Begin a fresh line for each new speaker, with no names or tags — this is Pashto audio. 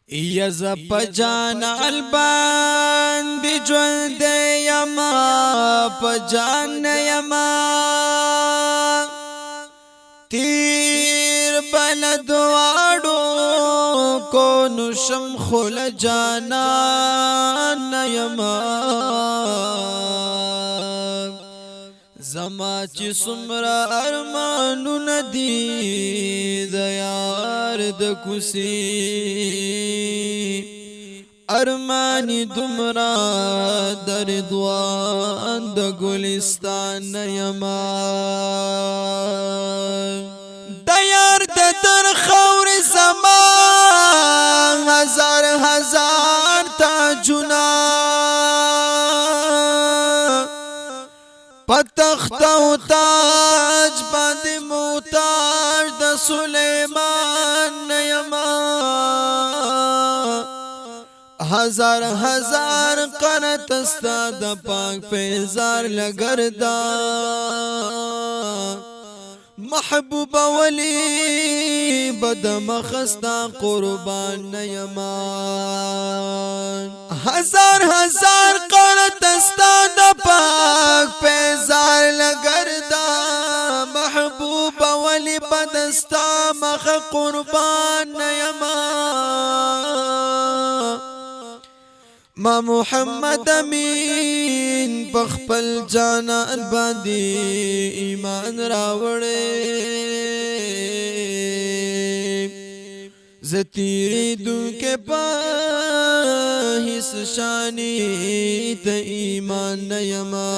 یز پجان البان دی جوند یما پجان یما تیر بلد واڑو کو نشم خل جانان یما زما چی سمرا ارمانو ندی دیار د کسی ارمانی دمرا در دوان د گلستان یما دیار د در خور زمان ہزار ہزار تاجنا پتخت و تاج بند موتاج د سلیمان یما ہزار ہزار قرت استا د پاک پیزار لگردا محبوب ولی بد مخستا قربان یما ہزار ہزار قرت استا د پاک پیزار لگردا محبوب ولی بد استا مخ قربان یما ما محمد امین بخپل جانان باندې ایمان راوړې زتیری دن کے پاہس شانی ت ایمان یما